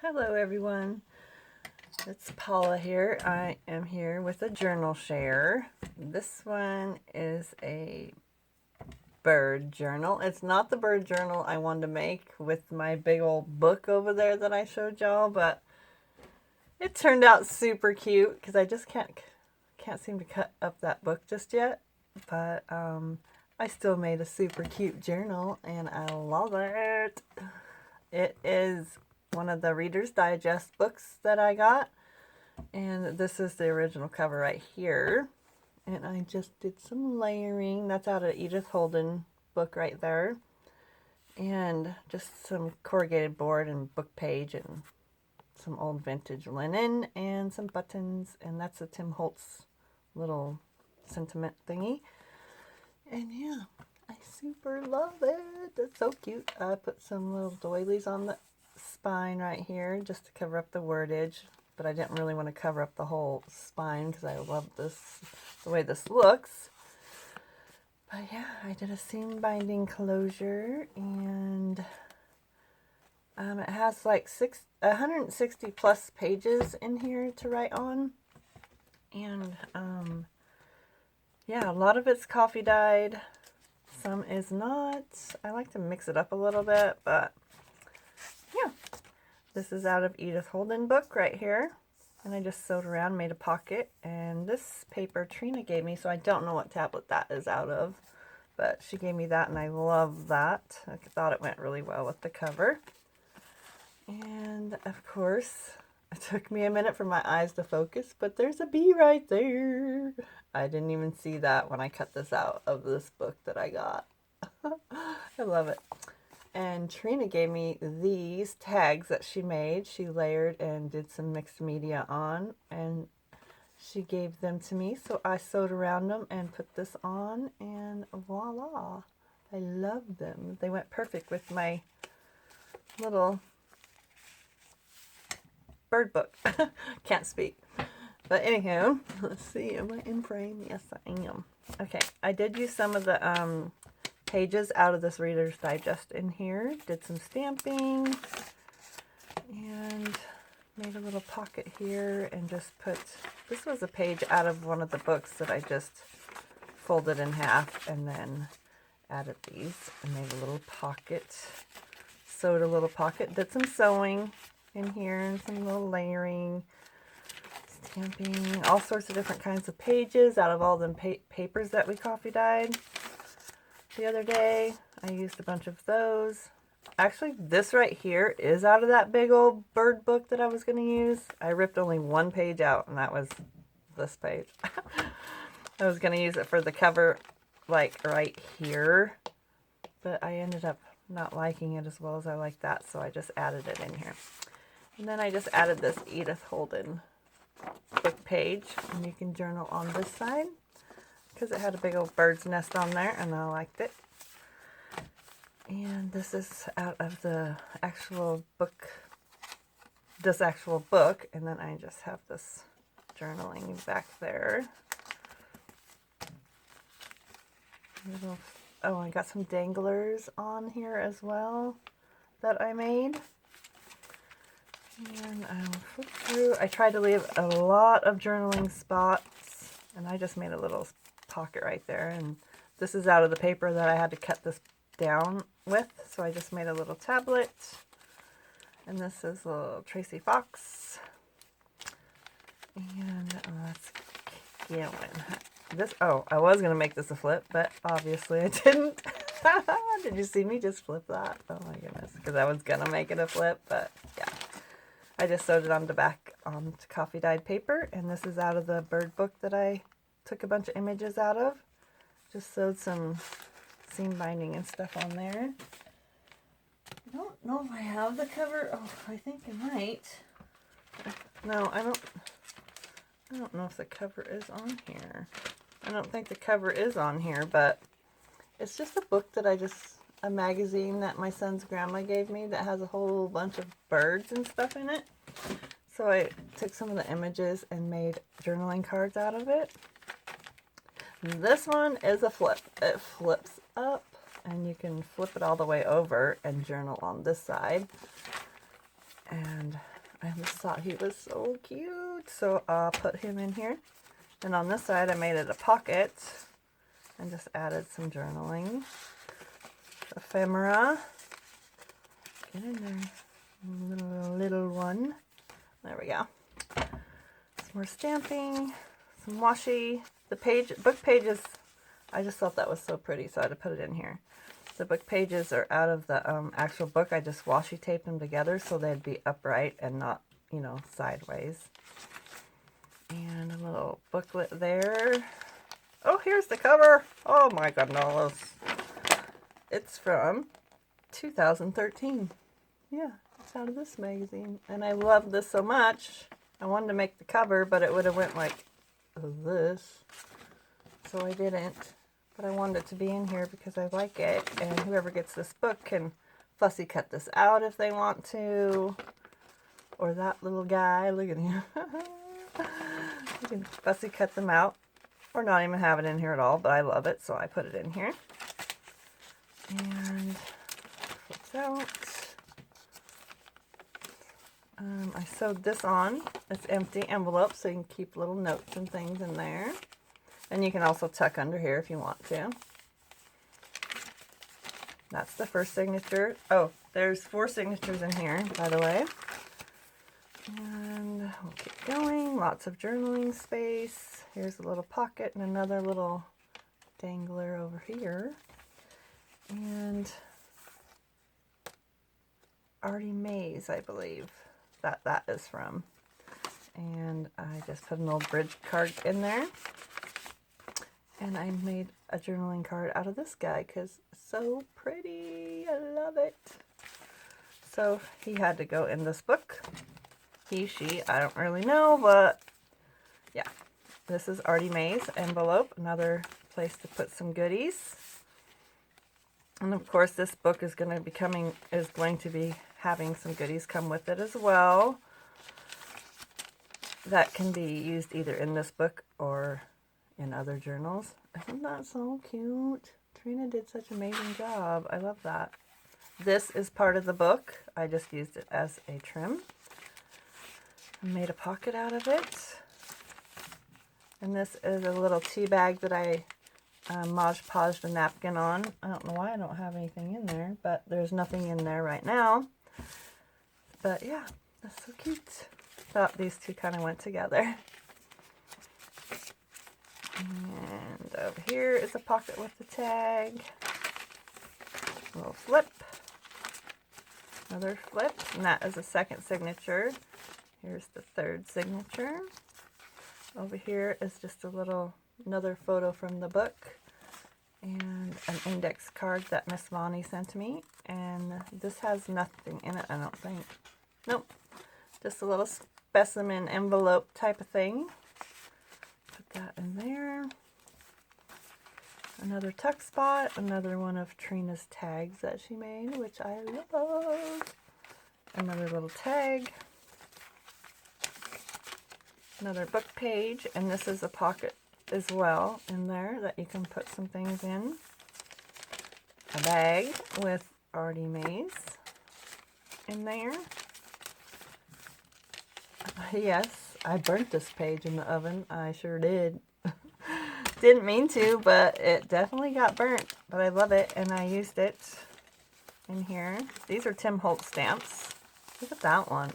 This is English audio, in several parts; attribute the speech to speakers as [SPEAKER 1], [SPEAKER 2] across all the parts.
[SPEAKER 1] Hello everyone, it's Paula here. I am here with a journal share. This one is a bird journal. It's not the bird journal I wanted to make with my big old book over there that I showed y'all, but it turned out super cute because I just can't seem to cut up that book just yet. But I still made a super cute journal and I love it. It is one of the Reader's Digest books that I got. And this is the original cover right here. And I just did some layering. That's out of Edith Holden book right there. And just some corrugated board and book page and some old vintage linen and some buttons. And that's a Tim Holtz little sentiment thingy. And yeah, I super love it. It's so cute. I put some little doilies on the spine right here just to cover up the wordage, but I didn't really want to cover up the whole spine because I love this, the way this looks. But yeah, I did a seam binding closure, and it has like 160 plus pages in here to write on. And yeah, a lot of it's coffee dyed, some is not. I like to mix it up a little bit, but yeah. This is out of Edith Holden book right here. And I just sewed around, made a pocket. And this paper Trina gave me, so I don't know what tablet that is out of. But she gave me that and I love that. I thought it went really well with the cover. And of course, it took me a minute for my eyes to focus, but there's a bee right there. I didn't even see that when I cut this out of this book that I got. I love it. And Trina gave me these tags that she made. She layered and did some mixed media on, and she gave them to me. So I sewed around them and put this on, and voila. I love them. They went perfect with my little bird book. Can't speak. But anywho, let's see. Am I in frame? Yes, I am. Okay, I did use some of the pages out of this Reader's Digest in here. Did some stamping and made a little pocket here and just put, this was a page out of one of the books that I just folded in half and then added these and made a little pocket, sewed a little pocket, did some sewing in here and some little layering, stamping, all sorts of different kinds of pages out of all the papers that we coffee dyed the other day. I used a bunch of those. Actually, this right here is out of that big old bird book that I was going to use. I ripped only one page out, and that was this page. I was going to use it for the cover, like right here, but I ended up not liking it as well as I like that, so I just added it in here. And then I just added this Edith Holden book page, and you can journal on this side, because it had a big old bird's nest on there and I liked it. And this is out of the actual book, and then I just have this journaling back there. Oh, I got some danglers on here as well that I made. And I'll flip through. I tried to leave a lot of journaling spots, and I just made a little pocket right there. And this is out of the paper that I had to cut this down with, so I just made a little tablet. And this is a little Tracy Fox. And let's keep going. I was going to make this a flip, but obviously I didn't. Did you see me just flip that? Oh my goodness, because I was going to make it a flip, but yeah. I just sewed it on the back onto coffee dyed paper, and this is out of the bird book that I took a bunch of images out of. Just sewed some seam binding and stuff on there. I don't know if I have the cover. Oh, I think I might. No, I don't know if the cover is on here. I don't think the cover is on here, but it's just a book that a magazine that my son's grandma gave me that has a whole bunch of birds and stuff in it. So I took some of the images and made journaling cards out of it. This one is a flip. It flips up and you can flip it all the way over and journal on this side. And I just thought he was so cute, so I'll put him in here. And on this side, I made it a pocket and just added some journaling ephemera. Get in there, little one. There we go. Some more stamping, some washi. The book pages, I just thought that was so pretty, so I had to put it in here. The book pages are out of the actual book. I just washi taped them together so they'd be upright and not, you know, sideways. And a little booklet there. Oh, here's the cover. Oh my goodness. It's from 2013. Yeah, it's out of this magazine. And I love this so much. I wanted to make the cover, but it would have went like this. So I didn't. But I wanted it to be in here because I like it. And whoever gets this book can fussy cut this out if they want to. Or that little guy. Look at him. You can fussy cut them out. Or not even have it in here at all. But I love it, so I put it in here. And flips out. I sewed this on. It's empty envelope, so you can keep little notes and things in there. And you can also tuck under here if you want to. That's the first signature. Oh, there's 4 signatures in here, by the way. And we'll keep going. Lots of journaling space. Here's a little pocket and another little dangler over here. And Artie Mays, I believe that is from. And I just put an old bridge card in there. And I made a journaling card out of this guy because it's so pretty. I love it. So he had to go in this book. He, she, I don't really know, but yeah. This is Artie Mays envelope, another place to put some goodies. And of course, this book is going to be having some goodies come with it as well. That can be used either in this book or in other journals. Isn't that so cute? Trina did such an amazing job. I love that. This is part of the book. I just used it as a trim. I made a pocket out of it. And this is a little tea bag that I Mod Podged a napkin on. I don't know why I don't have anything in there, but there's nothing in there right now. But yeah, that's so cute. Thought these two kind of went together. And over here is a pocket with the tag. A little flip. Another flip. And that is a second signature. Here's the third signature. Over here is just another photo from the book. And an index card that Miss Vonnie sent me. And this has nothing in it, I don't think. Nope. Just a little specimen envelope type of thing. Put that in there. Another tuck spot. Another one of Trina's tags that she made, which I love. Another little tag. Another book page. And this is a pocket as well in there that you can put some things in. A bag with Artie Mays in there. Yes, I burnt this page in the oven. I sure did. Didn't mean to, but it definitely got burnt. But I love it, and I used it in here. These are Tim Holtz stamps. Look at that one.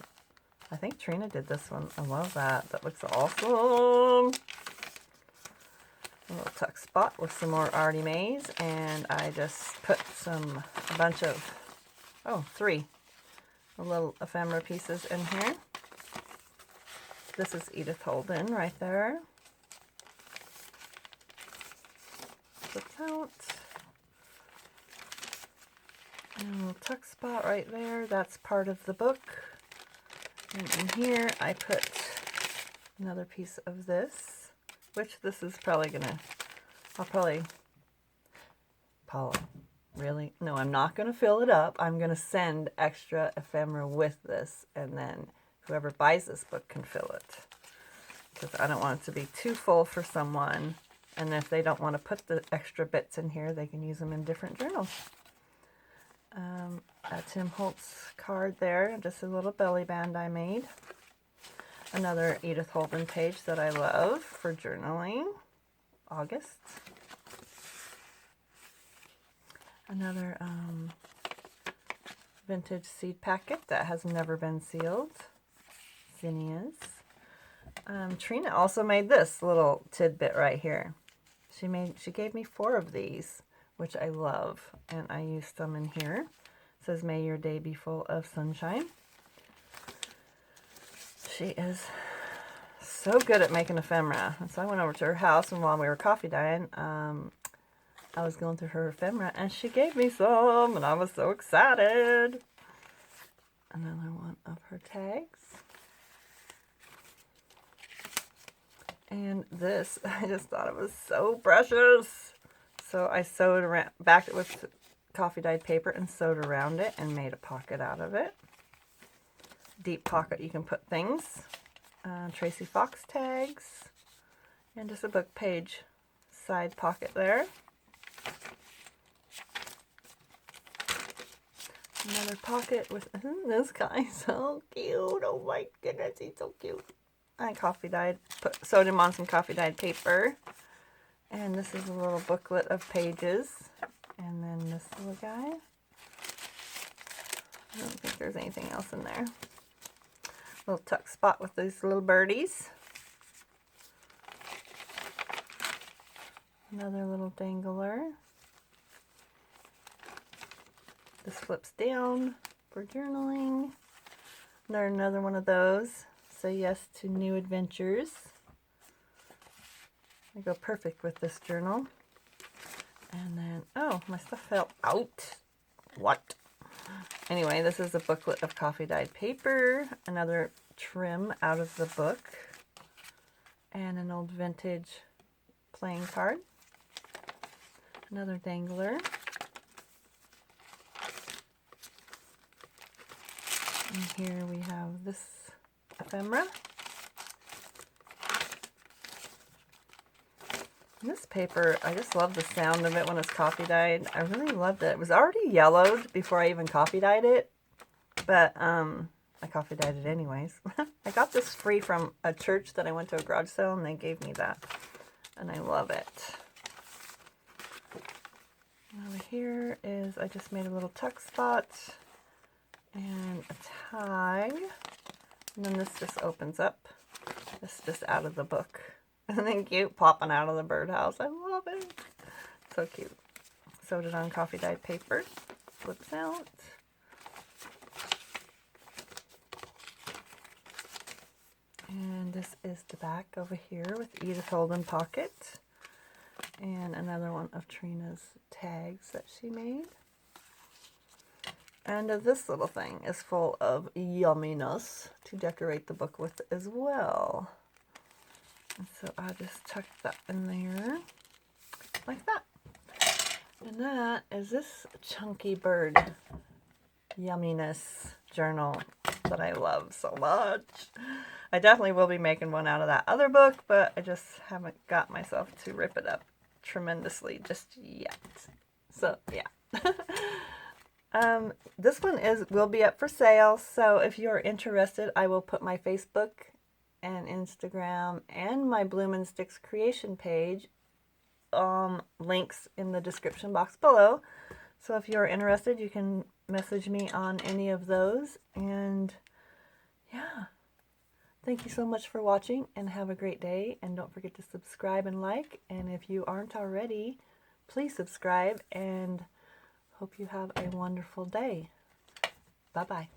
[SPEAKER 1] I think Trina did this one. I love that. That looks awesome. A little tuck spot with some more Artie Mays, and I just put a bunch of, 3 little ephemera pieces in here. This is Edith Holden right there. Flips out. And a little tuck spot right there. That's part of the book. And in here I put another piece of this, which this is probably Paula, really? No, I'm not going to fill it up. I'm going to send extra ephemera with this, and then whoever buys this book can fill it. Because I don't want it to be too full for someone, and if they don't want to put the extra bits in here, they can use them in different journals. a Tim Holtz card there, just a little belly band I made. Another Edith Holden page that I love for journaling, August. Another vintage seed packet that has never been sealed, zinnias. Trina also made this little tidbit right here. She gave me 4 of these, which I love, and I used some in here. It says, "May your day be full of sunshine." She is so good at making ephemera. And so I went over to her house, and while we were coffee dying, I was going through her ephemera, and she gave me some, and I was so excited. Another one of her tags. And this, I just thought it was so precious. So I sewed around, backed it with coffee dyed paper and sewed around it and made a pocket out of it. Deep pocket you can put things. Tracy Fox tags. And just a book page side pocket there. Another pocket with this guy, so cute. Oh my goodness, he's so cute. I coffee dyed, sewed him on some coffee dyed paper. And this is a little booklet of pages. And then this little guy. I don't think there's anything else in there. Little tuck spot with these little birdies. Another little dangler. This flips down for journaling. Another one of those. Say yes to new adventures. They go perfect with this journal. And then, oh, my stuff fell out. What? Anyway, this is a booklet of coffee dyed paper. Another trim out of the book. And an old vintage playing card. Another dangler. And here we have this ephemera. And this paper, I just love the sound of it when it's coffee dyed. I really loved it. It was already yellowed before I even coffee dyed it, but I coffee dyed it anyways. I got this free from a church that I went to a garage sale, and they gave me that, and I love it. Over here is, I just made a little tuck spot and a tag, and then this just opens up. This is just out of the book. And then cute, popping out of the birdhouse. I love it. So cute. Sewed it on coffee dyed paper. Flips out. And this is the back over here with Edith Holden pocket. And another one of Trina's tags that she made. And this little thing is full of yumminess to decorate the book with as well. And so I just tuck that in there like that. And that is this chunky bird yumminess journal that I love so much. I definitely will be making one out of that other book, but I just haven't got myself to rip it up tremendously just yet. So yeah. This one will be up for sale, so if you're interested, I will put my Facebook and Instagram and my Bloom and Sticks creation page links in the description box below. So if you're interested, you can message me on any of those. And yeah, thank you so much for watching, and have a great day. And don't forget to subscribe and like. And if you aren't already, please subscribe, and hope you have a wonderful day. Bye-bye.